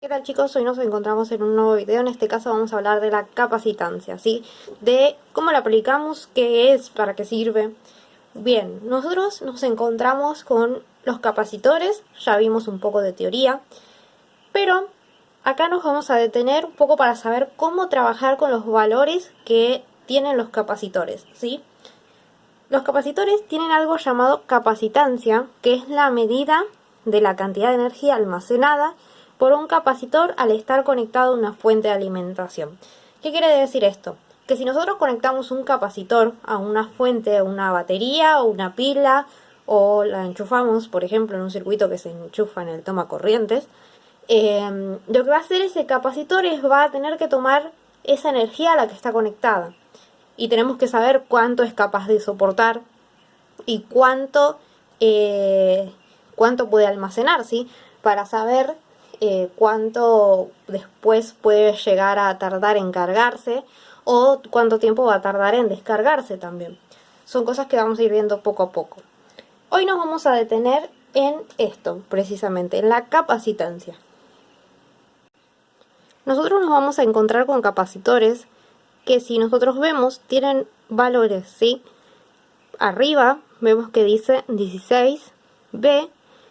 ¿Qué tal, chicos? Hoy nos encontramos en un nuevo video. En este caso vamos a hablar de la capacitancia, ¿sí? De cómo la aplicamos, qué es, para qué sirve. Bien, nosotros nos encontramos con los capacitores, ya vimos un poco de teoría, pero acá nos vamos a detener un poco para saber cómo trabajar con los valores que tienen los capacitores, ¿sí? Los capacitores tienen algo llamado capacitancia, que es la medida de la cantidad de energía almacenada por un capacitor al estar conectado a una fuente de alimentación. ¿Qué quiere decir esto? Que si nosotros conectamos un capacitor a una fuente, a una batería o una pila, o la enchufamos, por ejemplo, en un circuito que se enchufa en el tomacorrientes, lo que va a hacer ese capacitor es va a tener que tomar esa energía a la que está conectada. Y tenemos que saber cuánto es capaz de soportar y cuánto puede almacenar, ¿sí? Para saber cuánto después puede llegar a tardar en cargarse o cuánto tiempo va a tardar en descargarse también. Son cosas que vamos a ir viendo poco a poco. Hoy nos vamos a detener en esto, precisamente, en la capacitancia. Nosotros nos vamos a encontrar con capacitores que, si nosotros vemos, tienen valores, ¿sí? Arriba vemos que dice 16B,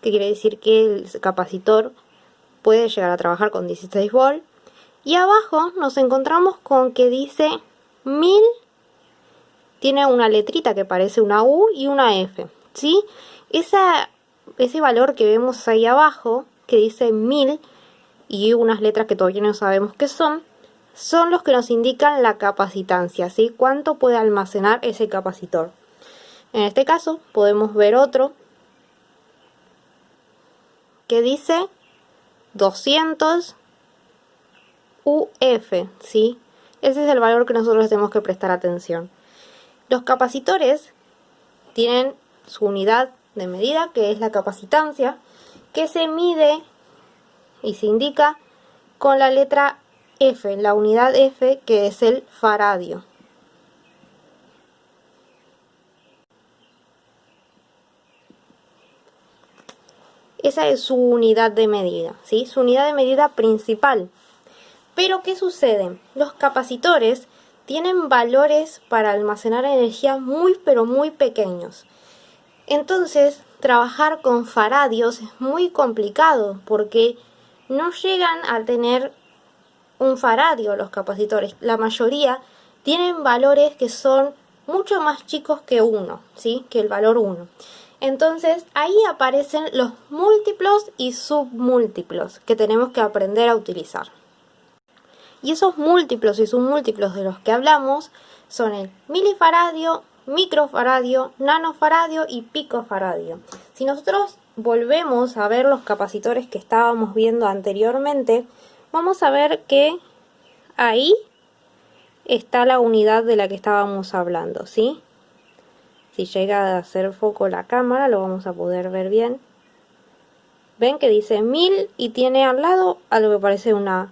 que quiere decir que el capacitor puede llegar a trabajar con 16 volt. Y abajo nos encontramos con que dice 1000, tiene una letrita que parece una U y una F, ¿sí? Ese valor que vemos ahí abajo, que dice 1000, y unas letras que todavía no sabemos qué son los que nos indican la capacitancia, ¿sí? Cuánto puede almacenar ese capacitor. En este caso podemos ver otro que dice 200 UF, ¿sí? Ese es el valor que nosotros tenemos que prestar atención. Los capacitores tienen su unidad de medida, que es la capacitancia, que se mide y se indica con la letra F, la unidad F, que es el faradio. Esa es su unidad de medida, ¿sí? Su unidad de medida principal. Pero, ¿qué sucede? Los capacitores tienen valores para almacenar energía muy, pero muy pequeños. Entonces, trabajar con faradios es muy complicado porque no llegan a tener un faradio los capacitores. La mayoría tienen valores que son mucho más chicos que 1, ¿sí? Que el valor 1. Entonces ahí aparecen los múltiplos y submúltiplos que tenemos que aprender a utilizar. Y esos múltiplos y submúltiplos de los que hablamos son el milifaradio, microfaradio, nanofaradio y picofaradio. Si nosotros volvemos a ver los capacitores que estábamos viendo anteriormente, vamos a ver que ahí está la unidad de la que estábamos hablando, ¿sí? Si llega a hacer foco la cámara, lo vamos a poder ver bien. Ven que dice 1000 y tiene al lado algo que parece una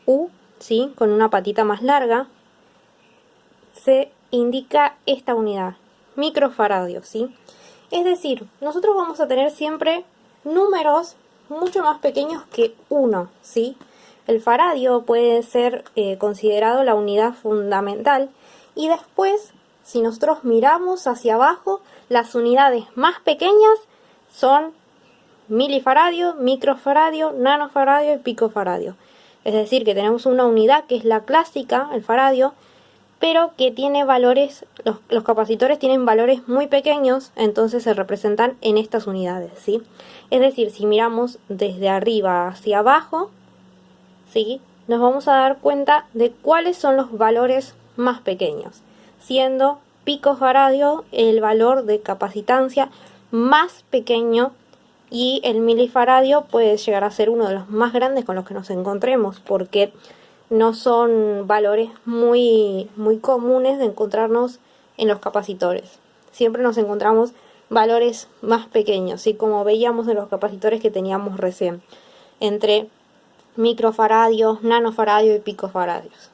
U, ¿sí? Con una patita más larga. Se indica esta unidad, microfaradio, ¿sí? Es decir, nosotros vamos a tener siempre números mucho más pequeños que 1, ¿sí? El faradio puede ser considerado la unidad fundamental y después, si nosotros miramos hacia abajo, las unidades más pequeñas son milifaradio, microfaradio, nanofaradio y picofaradio. Es decir, que tenemos una unidad que es la clásica, el faradio, pero que tiene valores, los capacitores tienen valores muy pequeños, entonces se representan en estas unidades, ¿sí? Es decir, si miramos desde arriba hacia abajo, ¿sí? Nos vamos a dar cuenta de cuáles son los valores más pequeños, siendo picofaradio el valor de capacitancia más pequeño y el milifaradio puede llegar a ser uno de los más grandes con los que nos encontremos, porque no son valores muy comunes de encontrarnos en los capacitores. Siempre nos encontramos valores más pequeños, ¿sí? Como veíamos en los capacitores que teníamos recién, entre microfaradios, nanofaradios y picofaradios.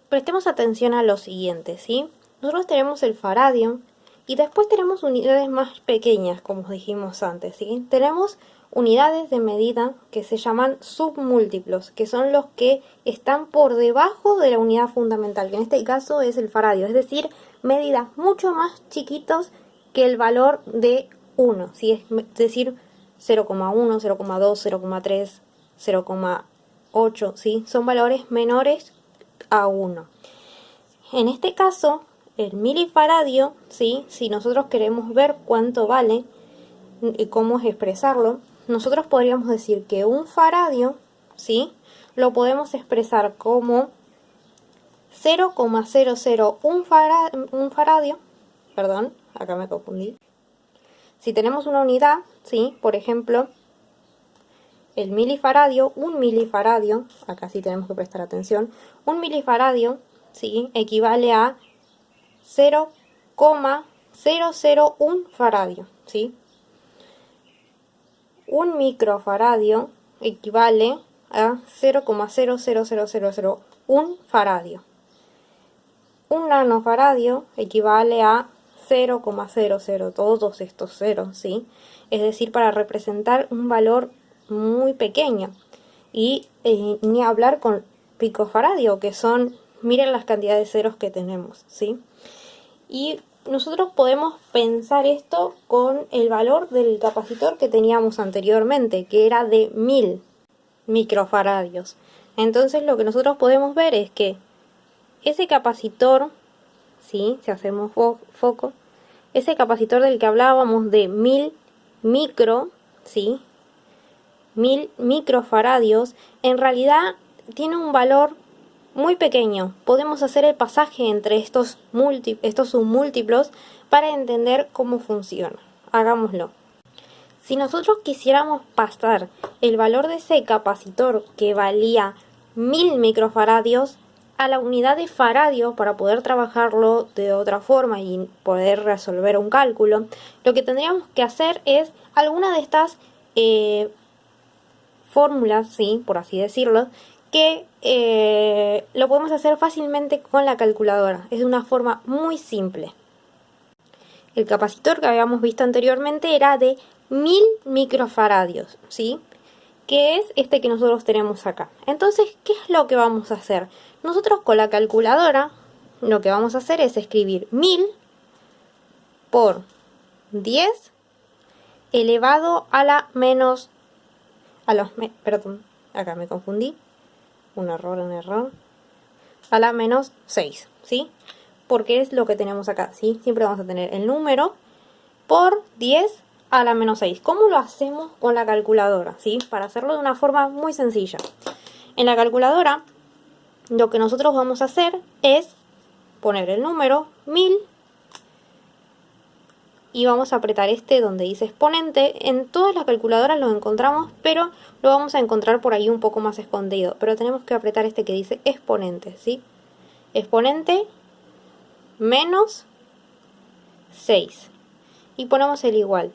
Prestemos atención a lo siguiente, ¿sí? Nosotros tenemos el faradio y después tenemos unidades más pequeñas, como dijimos antes, ¿sí? Tenemos unidades de medida que se llaman submúltiplos, que son los que están por debajo de la unidad fundamental, que en este caso es el faradio, es decir, medidas mucho más chiquitos que el valor de 1, ¿sí? Es decir, 0,1, 0,2, 0,3, 0,8, ¿sí? Son valores menores a 1. En este caso, el milifaradio, ¿sí? Si nosotros queremos ver cuánto vale y cómo es expresarlo, nosotros podríamos decir que un faradio, ¿sí? Lo podemos expresar como 0,001 faradio, perdón, acá me confundí. Si tenemos una unidad, ¿sí? Por ejemplo, el milifaradio, un milifaradio, acá sí tenemos que prestar atención, un milifaradio, ¿sí? Equivale a 0,001 faradio, ¿sí? Un microfaradio equivale a 0,00001 faradio. Un nanofaradio equivale a 0,00, todos estos ceros, ¿sí? Es decir, para representar un valor muy pequeño. Y ni hablar con picofaradio, que son, miren las cantidades de ceros que tenemos, ¿sí? Y nosotros podemos pensar esto con el valor del capacitor que teníamos anteriormente, que era de 1000 microfaradios. Entonces lo que nosotros podemos ver es que ese capacitor, ¿sí? Si hacemos foco, ese capacitor del que hablábamos de 1000 micro, ¿sí? 1000 microfaradios, en realidad tiene un valor muy pequeño. Podemos hacer el pasaje entre estos submúltiplos para entender cómo funciona. Hagámoslo. Si nosotros quisiéramos pasar el valor de ese capacitor que valía 1000 microfaradios a la unidad de faradio para poder trabajarlo de otra forma y poder resolver un cálculo, lo que tendríamos que hacer es alguna de estas fórmulas, ¿sí? Por así decirlo, que lo podemos hacer fácilmente con la calculadora. Es de una forma muy simple. El capacitor que habíamos visto anteriormente era de 1000 microfaradios, ¿sí? Que es este que nosotros tenemos acá. Entonces, ¿qué es lo que vamos a hacer? Nosotros con la calculadora lo que vamos a hacer es escribir 1000 por 10 elevado a la menos... perdón, acá me confundí. Un error. A la menos 6, ¿sí? Porque es lo que tenemos acá, ¿sí? Siempre vamos a tener el número por 10 a la menos 6. ¿Cómo lo hacemos con la calculadora? ¿Sí? Para hacerlo de una forma muy sencilla. En la calculadora, lo que nosotros vamos a hacer es poner el número 1000 y vamos a apretar este donde dice exponente. En todas las calculadoras lo encontramos, pero lo vamos a encontrar por ahí un poco más escondido. Pero tenemos que apretar este que dice exponente, ¿sí? Exponente menos 6. Y ponemos el igual.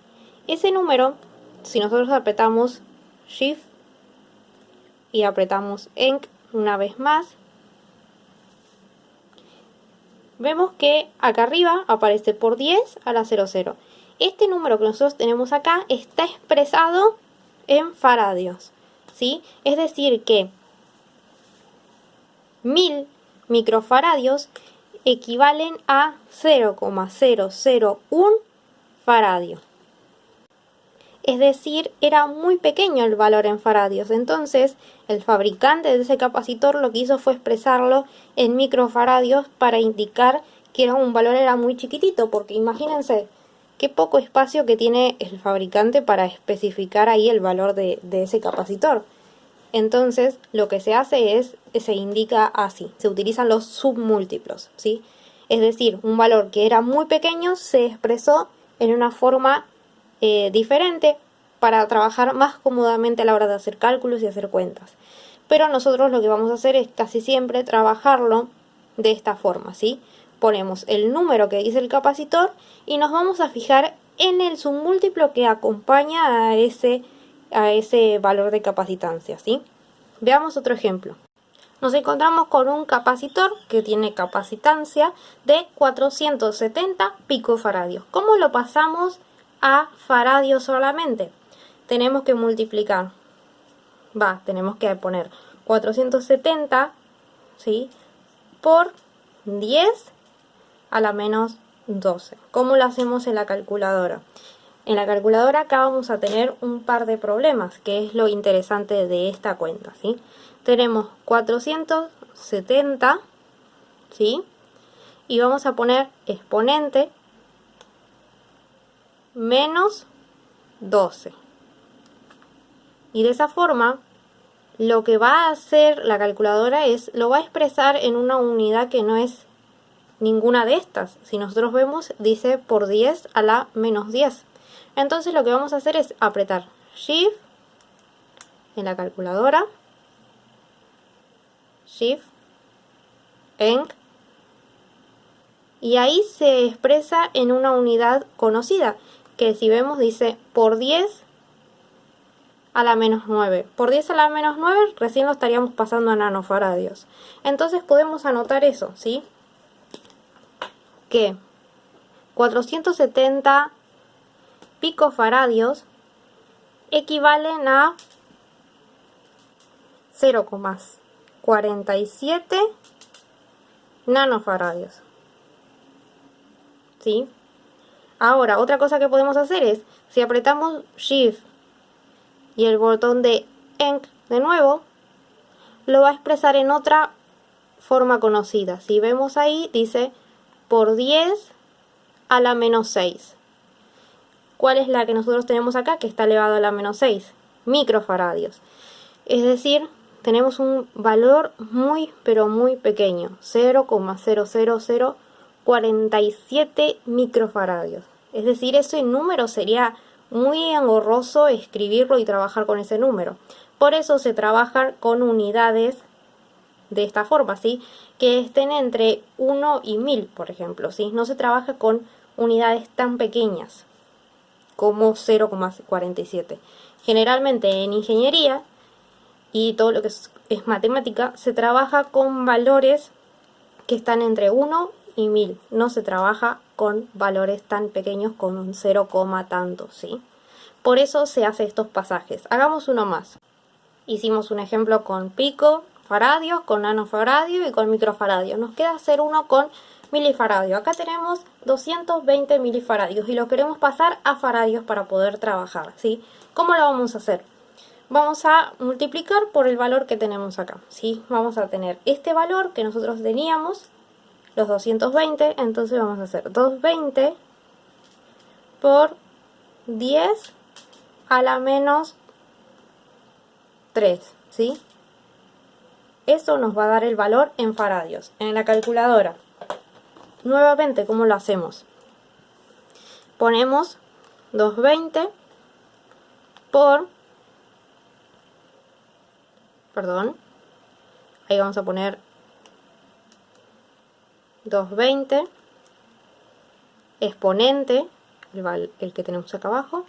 Ese número, si nosotros apretamos Shift y apretamos Enc una vez más, vemos que acá arriba aparece por 10 a la 00. Este número que nosotros tenemos acá está expresado en faradios, ¿sí? Es decir que 1000 microfaradios equivalen a 0,001 faradio. Es decir, era muy pequeño el valor en faradios. Entonces, el fabricante de ese capacitor lo que hizo fue expresarlo en microfaradios para indicar que un valor era muy chiquitito, porque imagínense qué poco espacio que tiene el fabricante para especificar ahí el valor de ese capacitor. Entonces, lo que se hace es, se indica así, se utilizan los submúltiplos, ¿sí? Es decir, un valor que era muy pequeño se expresó en una forma diferente para trabajar más cómodamente a la hora de hacer cálculos y hacer cuentas. Pero nosotros lo que vamos a hacer es casi siempre trabajarlo de esta forma, ¿sí? Ponemos el número que dice el capacitor y nos vamos a fijar en el submúltiplo que acompaña a ese valor de capacitancia, ¿sí? Veamos otro ejemplo. Nos encontramos con un capacitor que tiene capacitancia de 470 picofaradios. ¿Cómo lo pasamos a faradios solamente? tenemos que multiplicar. Tenemos que poner 470, ¿sí?, por 10 a la menos 12. ¿Cómo lo hacemos en la calculadora? En la calculadora acá vamos a tener un par de problemas, que es lo interesante de esta cuenta, ¿sí? Tenemos 470, ¿sí? Y vamos a poner exponente menos 12. Y de esa forma, lo que va a hacer la calculadora lo va a expresar en una unidad que no es ninguna de estas. Si nosotros vemos, dice por 10 a la menos 10. Entonces lo que vamos a hacer es apretar Shift en la calculadora, Shift, Enc, y ahí se expresa en una unidad conocida, que si vemos dice por 10 a la menos 9. Por 10 a la menos 9 recién lo estaríamos pasando a nanofaradios. Entonces podemos anotar eso, ¿sí? Que 470 picofaradios equivalen a 0,47 nanofaradios, ¿sí? Ahora, otra cosa que podemos hacer es, si apretamos Shift y el botón de Enc de nuevo, lo va a expresar en otra forma conocida. Si vemos ahí, dice por 10 a la menos 6. ¿Cuál es la que nosotros tenemos acá? Que está elevado a la menos 6. Microfaradios. Es decir, tenemos un valor muy, pero muy pequeño. 0,00047 microfaradios. Es decir, ese número sería muy engorroso escribirlo y trabajar con ese número. Por eso se trabaja con unidades de esta forma, ¿sí? Que estén entre 1 y 1000, por ejemplo, ¿sí? No se trabaja con unidades tan pequeñas como 0,47. Generalmente en ingeniería y todo lo que es matemática se trabaja con valores que están entre 1 y 1000. No se trabaja con valores tan pequeños con un 0, tanto, ¿sí? Por eso se hace estos pasajes. Hagamos uno más. Hicimos un ejemplo con picofaradios, con nanofaradios y con microfaradios. Nos queda hacer uno con milifaradios. Acá tenemos 220 milifaradios y lo queremos pasar a faradios para poder trabajar, ¿sí? ¿Cómo lo vamos a hacer? Vamos a multiplicar por el valor que tenemos acá, ¿sí? Vamos a tener este valor que nosotros teníamos, los 220, entonces vamos a hacer 220 por 10 a la menos 3, ¿sí? Eso nos va a dar el valor en faradios. En la calculadora, nuevamente, ¿cómo lo hacemos? Ponemos 220 por... ahí vamos a poner 220 exponente, el que tenemos acá abajo,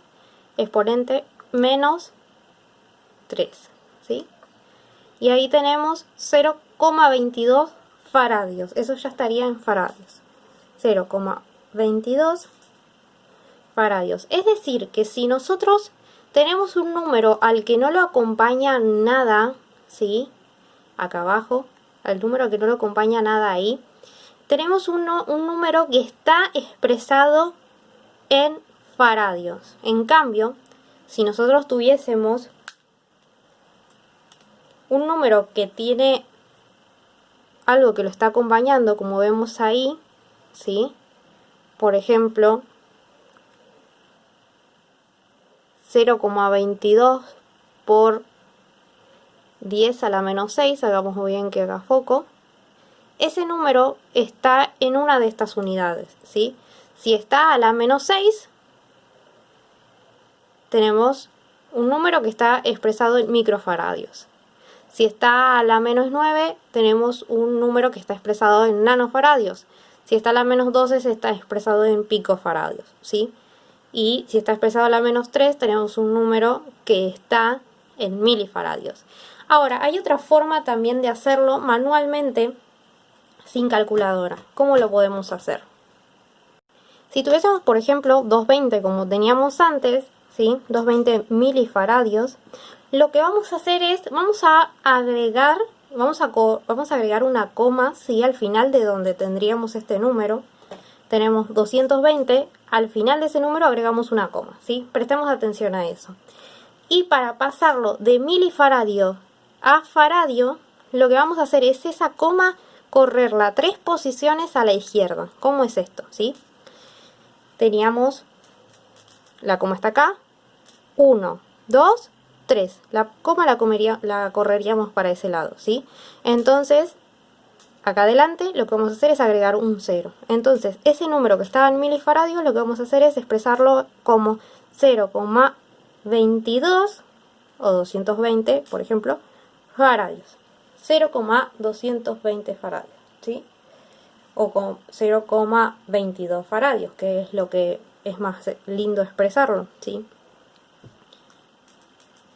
exponente menos 3, ¿sí? Y ahí tenemos 0,22 faradios. Eso ya estaría en faradios. 0,22 faradios. Es decir, que si nosotros tenemos un número al que no lo acompaña nada, ¿sí? Acá abajo, al número que no lo acompaña nada ahí, tenemos un número que está expresado en faradios. En cambio, si nosotros tuviésemos un número que tiene algo que lo está acompañando, como vemos ahí, ¿sí? Por ejemplo, 0,22 por 10 a la menos 6, hagamos muy bien que haga foco. Ese número está en una de estas unidades, ¿sí? Si está a la menos 6, tenemos un número que está expresado en microfaradios. Si está a la menos 9, tenemos un número que está expresado en nanofaradios. Si está a la menos 12, se está expresado en picofaradios, ¿sí? Y si está expresado a la menos 3, tenemos un número que está en milifaradios. Ahora, hay otra forma también de hacerlo manualmente sin calculadora. ¿Cómo lo podemos hacer? Si tuviésemos, por ejemplo, 220 como teníamos antes, ¿sí? 220 milifaradios. Lo que vamos a hacer es, vamos a agregar una coma, ¿sí? Al final de donde tendríamos este número. Tenemos 220, al final de ese número agregamos una coma, ¿sí? Prestemos atención a eso. Y para pasarlo de milifaradio a faradio, lo que vamos a hacer es esa coma correrla 3 posiciones a la izquierda. ¿Cómo es esto? ¿Sí? Teníamos, la coma está acá, 1, 2, 3. La coma la correríamos para ese lado, ¿sí? Entonces, acá adelante lo que vamos a hacer es agregar un 0. Entonces, ese número que estaba en milifaradios, lo que vamos a hacer es expresarlo como 0,22 o 220, por ejemplo, faradios. 0,220 faradios, ¿sí? O con 0,22 faradios, que es lo que es más lindo expresarlo, ¿sí?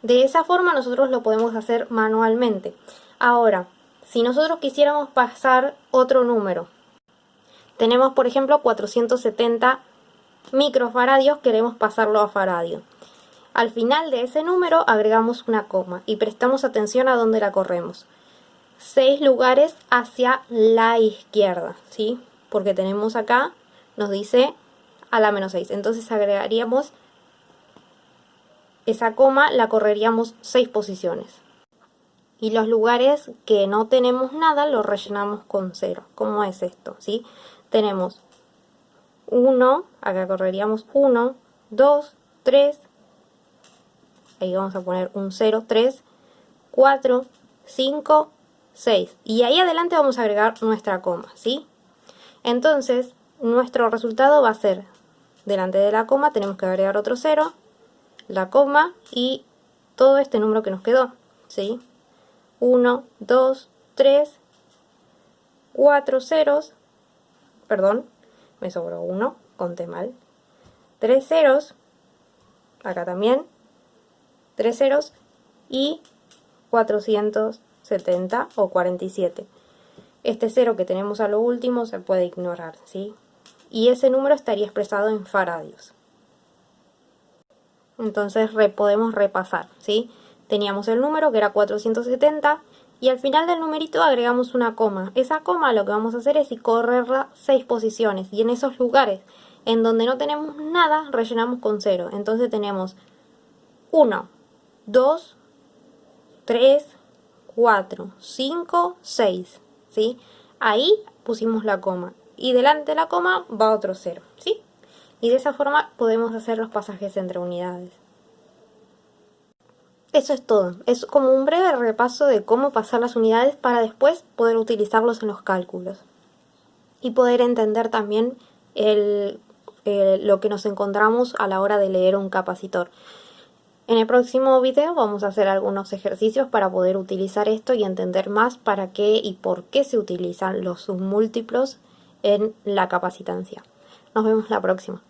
De esa forma nosotros lo podemos hacer manualmente. Ahora, si nosotros quisiéramos pasar otro número, tenemos por ejemplo 470 microfaradios, queremos pasarlo a faradio. Al final de ese número agregamos una coma y prestamos atención a dónde la corremos. 6 lugares hacia la izquierda, ¿sí? Porque tenemos acá, nos dice a la menos 6. Entonces agregaríamos esa coma, la correríamos 6 posiciones. Y los lugares que no tenemos nada los rellenamos con 0. ¿Cómo es esto? ¿Sí? Tenemos 1, acá correríamos 1, 2, 3, ahí vamos a poner un 0, 3, 4, 5, 6. Y ahí adelante vamos a agregar nuestra coma, ¿sí? Entonces, nuestro resultado va a ser, delante de la coma tenemos que agregar otro 0, la coma y todo este número que nos quedó, ¿sí? 1, 2, 3, 4 ceros, perdón, me sobró 1, conté mal, 3 ceros, acá también, 3 ceros y 470 o 47. Este 0 que tenemos a lo último se puede ignorar, ¿sí? Y ese número estaría expresado en faradios. Entonces podemos repasar, ¿sí? Teníamos el número que era 470 y al final del numerito agregamos una coma. Esa coma lo que vamos a hacer es correrla 6 posiciones y en esos lugares en donde no tenemos nada rellenamos con 0. Entonces tenemos 1, 2, 3, 4, 5, 6, ¿sí? Ahí pusimos la coma y delante de la coma va otro 0, ¿sí? Y de esa forma podemos hacer los pasajes entre unidades. Eso es todo. Es como un breve repaso de cómo pasar las unidades para después poder utilizarlos en los cálculos. Y poder entender también lo que nos encontramos a la hora de leer un capacitor. En el próximo video vamos a hacer algunos ejercicios para poder utilizar esto y entender más para qué y por qué se utilizan los submúltiplos en la capacitancia. Nos vemos la próxima.